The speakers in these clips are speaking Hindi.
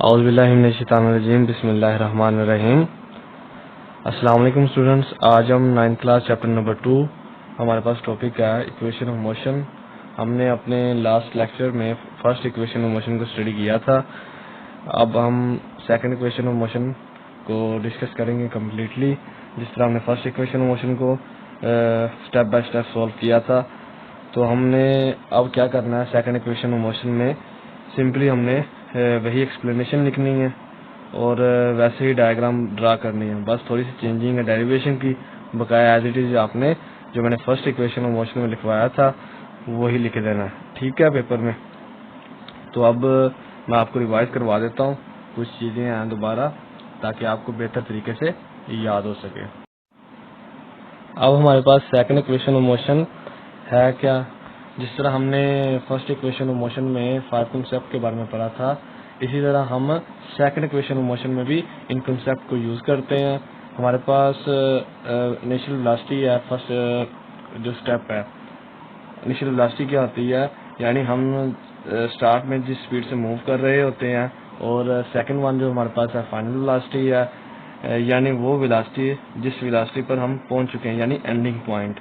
औज़ुबिल्लाहिमिनश्शैतानिर्रजीम बिस्मिल्लाहिर्रहमानिर्रहीम। अस्सलाम वालेकुम स्टूडेंट्स, आज हम 9th क्लास चैप्टर नंबर 2 हमारे पास टॉपिक है इक्वेशन ऑफ मोशन। हमने अपने लास्ट लेक्चर में फर्स्ट इक्वेशन ऑफ मोशन को स्टडी किया था। अब हम सेकंड इक्वेशन ऑफ मोशन को डिस्कस करेंगे कम्प्लीटली। जिस तरह हमने फर्स्ट इक्वेशन ऑफ मोशन को स्टेप बाय स्टेप सॉल्व किया था, तो हमने अब क्या करना है, सेकंड इक्वेशन ऑफ मोशन में सिंपली हमने वही एक्सप्लेनेशन लिखनी है और वैसे ही डायग्राम ड्रा करनी है। बस थोड़ी सी चेंजिंग है डेरिवेशन की, बकाया एज इट इज आपने जो मैंने फर्स्ट इक्वेशन ऑफ मोशन में लिखवाया था वही लिख देना है, ठीक है, पेपर में। तो अब मैं आपको रिवाइज करवा देता हूँ, कुछ चीज़ें हैं दोबारा, ताकि आपको बेहतर तरीके से याद हो सके। अब हमारे पास सेकंड इक्वेशन ऑफ मोशन है क्या, जिस तरह हमने फर्स्ट इक्वेशन ऑफ मोशन में 5 कंसेप्ट के बारे में पढ़ा था, इसी तरह हम सेकंड इक्वेशन ऑफ मोशन में भी इन कंसेप्ट को यूज़ करते हैं। हमारे पास इनिशियल वेलोसिटी है, फर्स्ट जो स्टेप है इनिशियल वेलोसिटी क्या होती है, यानी हम स्टार्ट में जिस स्पीड से मूव कर रहे होते हैं, और सेकंड वन जो हमारे पास है फाइनल वेलोसिटी है, यानी वो वेलोसिटी जिस वेलोसिटी पर हम पहुंच चुके हैं, यानी एंडिंग पॉइंट।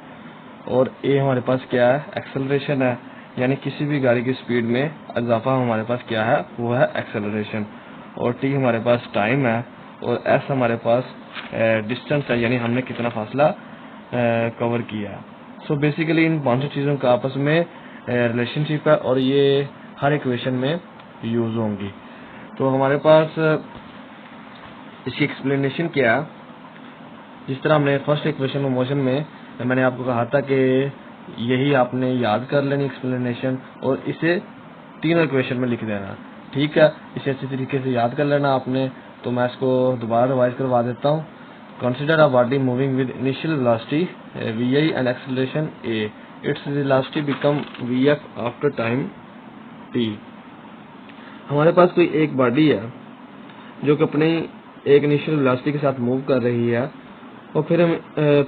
और ए हमारे पास क्या है, एक्सेलरेशन है, यानी किसी भी गाड़ी की स्पीड में इजाफा हमारे पास क्या है, वो है एक्सेलरेशन। और टी हमारे पास टाइम है, और एस हमारे पास डिस्टेंस है, यानी हमने कितना फासला कवर किया है। सो बेसिकली इन 5 चीज़ों का आपस में रिलेशनशिप है, और ये हर इक्वेशन में यूज होंगी। तो हमारे पास इसकी एक्सप्लेनेशन क्या है, जिस तरह हमने फर्स्ट इक्वेशन ऑफ मोशन में मैंने आपको कहा था कि यही आपने याद कर लेनी एक्सप्लेनेशन, और इसे तीनों इक्वेशन में लिख देना, ठीक है। इसे अच्छी तरीके से याद कर लेना आपने। तो मैं इसको दोबारा रिवाइज करवा देता हूँ। Consider a body moving with initial velocity vi and acceleration a, its velocity become vf after time t। हमारे पास कोई एक बॉडी है जो कि अपनी एक इनिशियल वेलोसिटी के साथ मूव कर रही है, और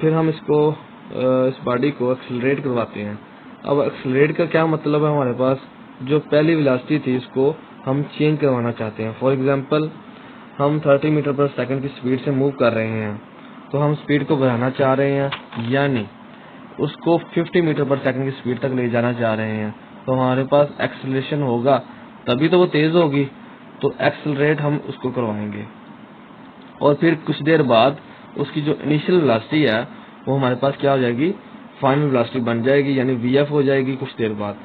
फिर हम इस बॉडी को एक्सेलरेट करवाते हैं। अब एक्सेलरेट का क्या मतलब है, हमारे पास जो पहली वेलोसिटी थी उसको हम चेंज करवाना चाहते हैं। फॉर एग्जांपल हम 30 मीटर पर सेकंड की स्पीड से मूव कर रहे हैं, तो हम स्पीड को बढ़ाना चाह रहे हैं, यानी उसको 50 मीटर पर सेकंड की स्पीड तक ले जाना चाह रहे हैं। तो हमारे पास एक्सेलरेशन होगा, तभी तो वो तेज होगी, तो एक्सेलरेट हम उसको करवाएंगे। और फिर कुछ देर बाद उसकी जो इनिशियल वेलोसिटी है वो हमारे पास क्या हो जाएगी, फाइनल वेलोसिटी बन जाएगी, यानी vf हो जाएगी कुछ देर बाद।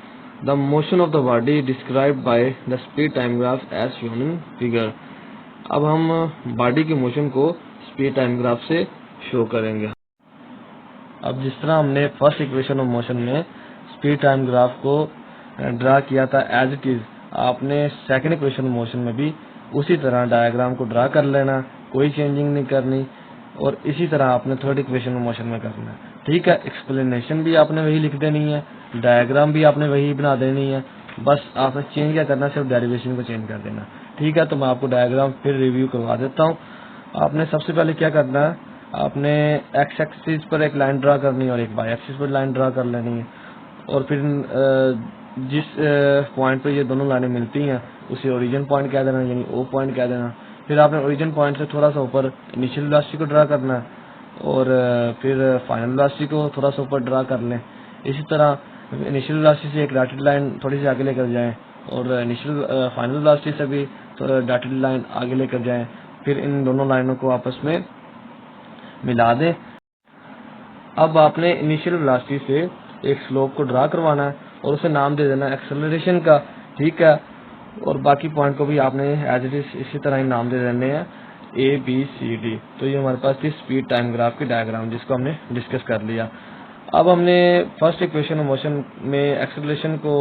The motion of the body described by the speed time graph as shown in figure. अब हम बॉडी के मोशन को स्पीड टाइम ग्राफ से शो करेंगे। अब जिस तरह हमने फर्स्ट इक्वेशन ऑफ मोशन में स्पीड टाइम ग्राफ को ड्रा किया था एज इट इज, आपने सेकंड इक्वेशन ऑफ मोशन में भी उसी तरह डायग्राम को ड्रा कर लेना, कोई चेंजिंग नहीं करनी। और इसी तरह आपने थर्ड इक्वेशन ऑफ मोशन में करना है, ठीक है। एक्सप्लेनेशन भी आपने वही लिख देनी है, डायग्राम भी आपने वही बना देनी है, बस आपने चेंज क्या करना है, सिर्फ डेरिवेशन को चेंज कर देना, ठीक है। तो मैं आपको डायग्राम फिर रिव्यू करवा देता हूँ। आपने सबसे पहले क्या करना है, आपने एक्स एक्सिस पर एक लाइन ड्रा करनी है और एक वाई एक्सिस पर लाइन ड्रा कर लेनी है, और फिर जिस पॉइंट पर ये दोनों लाइनें मिलती हैं उसे ओरिजिन पॉइंट कह देना, यानी ओ पॉइंट कह देना। फिर आपने ओरिजिन पॉइंट से थोड़ा सा ऊपर इनिशियल वेलोसिटी को ड्रा करना है, और फिर फाइनल वेलोसिटी को थोड़ा सा ऊपर ड्रा कर लें। इसी तरह इनिशियल वेलोसिटी से एक डॉटेड लाइन थोड़ी सी आगे लेकर जाएं, और इनिशियल फाइनल वेलोसिटी से भी डॉटेड लाइन आगे लेकर जाएं। फिर इन दोनों लाइनों को आपस में मिला दें। अब आपने इनिशियल वेलोसिटी से एक स्लोप को ड्रा करवाना है और उसे नाम दे देना एक्सेलरेशन का, ठीक है। और बाकी पॉइंट को भी आपने एज इट इज इसी तरह ही नाम दे देने हैं ए बी सी डी। तो ये हमारे पास थी स्पीड टाइम ग्राफ की डायग्राम, जिसको हमने डिस्कस कर लिया। अब हमने फर्स्ट इक्वेशन ऑफ मोशन में एक्सेलरेशन को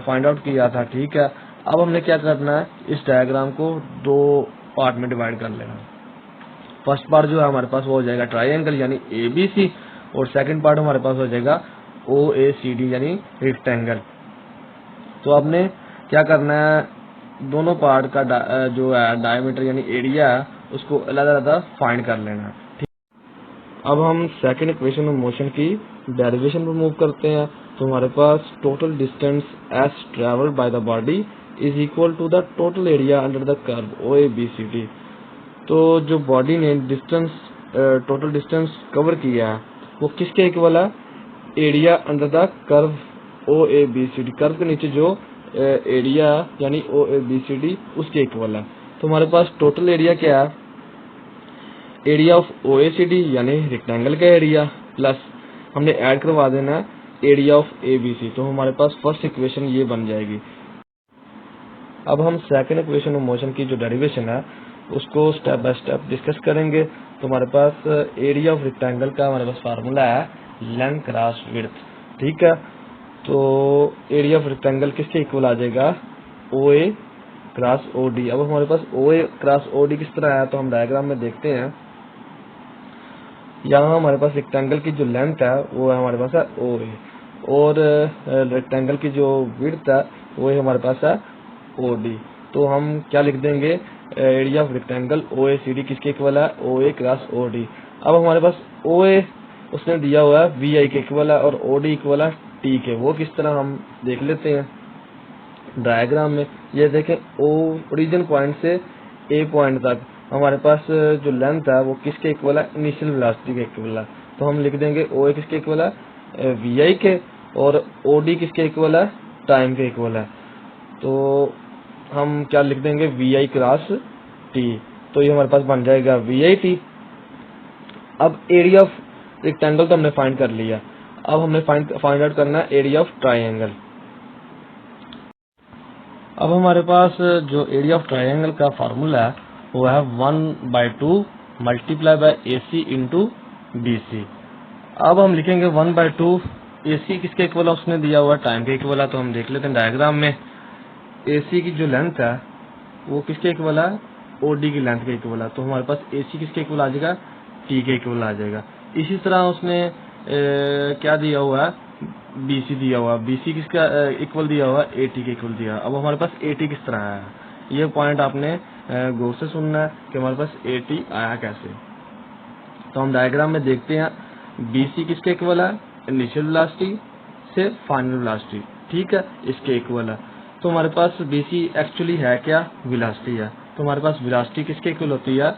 फाइंड आउट किया था, ठीक है। अब हमने क्या करना है, इस डायग्राम को 2 पार्ट में डिवाइड कर लेना। फर्स्ट पार्ट जो है हमारे पास वो हो जाएगा ट्राइंगल यानी ABC, और सेकंड पार्ट हमारे पास हो जाएगा OACD यानी रेक्टेंगल। तो आपने क्या करना है, दोनों पार्ट का जो है डायमीटर यानी एरिया है उसको अलग अलग फाइंड कर लेना है, ठीक। अब हम सेकंड इक्वेशन ऑफ मोशन की डेरिवेशन पर मूव करते हैं। तो हमारे पास total distance S travelled by the body is equal to the total area under the curve O A B C D. तो जो बॉडी ने डिस्टेंस टोटल डिस्टेंस कवर किया है वो किसके इक्वल है? Area under the curve O A B C D. Curve के नीचे जो एरिया यानी O A B C D उसके इक्वल है। तो हमारे पास टोटल एरिया क्या है? Area of O A C D यानी रेक्टेंगल का एरिया प्लस हमने ऐड करवा देना area of A B C. तो हमारे पास फर्स्ट इक्वेशन ये बन जाएगी। अब हम सेकंड इक्वेशन ऑफ मोशन की जो डेरिवेशन है उसको स्टेप बाय स्टेप डिस्कस करेंगे। तो हमारे पास एरिया ऑफ रेक्टेंगल का हमारे पास फार्मूला है लेंथ क्रॉस विड्थ, ठीक है। तो एरिया ऑफ रेक्टेंगल किसके इक्वल आ जाएगा? ओ ए क्रॉस ओ डी। अब हमारे पास ओ ए क्रॉस ओ डी किस तरह आया तो हम डायग्राम में देखते हैं। यहाँ हमारे पास रेक्टेंगल की जो लेंथ है वो है हमारे पास है ओ ए, और रेक्टेंगल की जो विड्थ है वो हमारे पास है ओ डी। तो हम क्या लिख देंगे? Area of rectangle O A C D किसके इक्वल है? O A cross O D. अब हमारे पास ओ ए उसने दिया हुआ है वी आई के इक्वल है और ओ डी इक्वल है टी के। वो किस तरह हम देख लेते हैं डायग्राम में। ये देखें ओरिजिन पॉइंट से ए पॉइंट तक हमारे पास जो लेंथ है वो किसके इक्वल है? इनिशियल वेलोसिटी के इक्वल है। तो हम लिख देंगे ओ ए किसके इक्वल है? वी आई के, और ओ डी किसके इक्वल है? टाइम के इक्वल है। तो हम क्या लिख देंगे? V I cross T. तो ये हमारे पास बन जाएगा वी आई टी। अब एरिया ऑफ रेक्टेंगल तो हमने फाइंड कर लिया। अब हमने फाइंड आउट करना है एरिया ऑफ ट्राइंगल। अब हमारे पास जो एरिया ऑफ ट्राइंगल का फार्मूला है वो है 1/2 multiply by A C into B C. अब हम लिखेंगे 1/2 ए सी किसके इक्वल है? उसने दिया हुआ टाइम के इक्वल है। तो हम देख लेते हैं डायग्राम में। ए सी की जो लेंथ है वो किसके इक्वल है? ओ डी की लेंथ के इक्वल है। तो हमारे पास ए सी किसके इक्वल आ जाएगा? टी के इक्वल आ जाएगा। इसी तरह उसने क्या दिया हुआ है? बी सी दिया हुआ। बी सी किसका इक्वल दिया हुआ? ए टी के इक्वल दिया। अब हमारे पास ए टी किस तरह आया है? ये पॉइंट आपने गौर से सुनना है कि हमारे पास ए टी आया कैसे। तो हम डायग्राम में देखते हैं बी सी किसके इक्वल है? इनिशियल वेलोसिटी से फाइनल वेलोसिटी, ठीक है, इसके इक्वल है। तो हमारे पास बी सी एक्चुअली है क्या? वेलोसिटी है। तो हमारे पास वेलोसिटी किसके इक्वल होती है?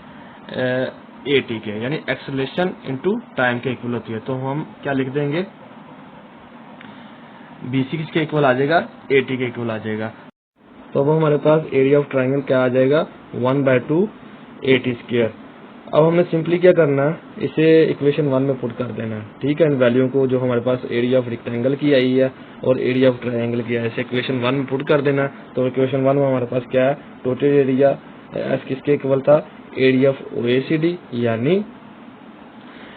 ए टी के, यानी एक्सेलरेशन इनटू टाइम के इक्वल होती है। तो हम क्या लिख देंगे? बी सी किसके इक्वल आ जाएगा? ए टी के इक्वल आ जाएगा। तो अब हमारे पास एरिया ऑफ ट्राइंगल क्या आ जाएगा? 1/2 ए टी स्क्वायर। अब हमने सिंपली क्या करना है? इसे इक्वेशन 1 में पुट कर देना है, ठीक है। इन वैल्यू को जो हमारे पास एरिया ऑफ रेक्टेंगल की आई है और एरिया ऑफ ट्राइंगल की है, इसे इक्वेशन 1 में पुट कर देना है। तो इक्वेशन 1 में हमारे पास क्या है? टोटल एरिया एस किसके इक्वल था? Area of O A C D यानी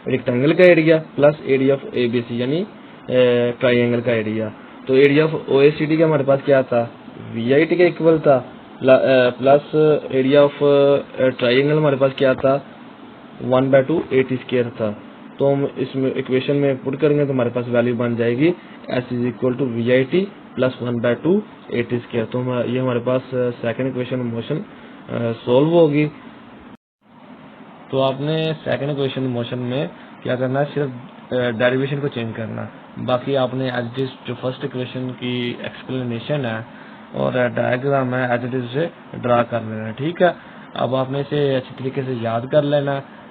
रेक्टेंगल का area plus area of A B C यानी ट्राइंगल का एरिया। तो area of O A C D का हमारे पास क्या था? वी आई टी के इक्वल था प्लस एरिया ऑफ ट्राइंगल हमारे पास क्या था? 1/2 ए टी स्क्वायर था। तो हम इसमें इक्वेशन में पुट करेंगे तो हमारे पास वैल्यू बन जाएगी S is equal to V I T plus 1/2 A T square. तो ये हमारे पास सेकंड इक्वेशन मोशन सोल्व होगी। तो आपने सेकंड इक्वेशन मोशन में क्या करना है? सिर्फ डेरिवेशन को चेंज करना। बाकी आपने एज इट इज जो फर्स्ट इक्वेशन की एक्सप्लेनेशन है और डायग्राम है एज इट इज से ड्रा कर लेना है, ठीक है। अब आपने इसे अच्छी तरीके से याद कर लेना है।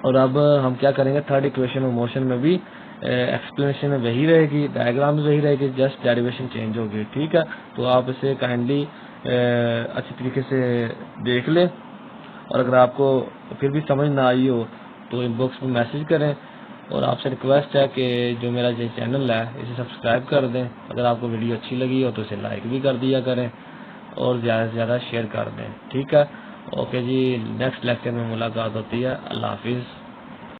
और अब हम क्या करेंगे? थर्ड इक्वेशन ऑफ मोशन में भी एक्सप्लेनेशन वही रहेगी, डायग्राम भी वही रहेगी, जस्ट डेरिवेशन चेंज होगी, ठीक है। तो आप इसे काइंडली अच्छी तरीके से देख लें। और अगर आपको फिर भी समझ ना आई हो तो इनबॉक्स में मैसेज करें। और आपसे रिक्वेस्ट है कि जो मेरा ये चैनल है इसे सब्सक्राइब कर दें। अगर आपको वीडियो अच्छी लगी हो तो इसे लाइक भी कर दिया करें और ज़्यादा से ज़्यादा शेयर कर दें, ठीक है। ओके जी, नेक्स्ट लेक्चर में मुलाकात होती है। अल्लाह हाफिज़।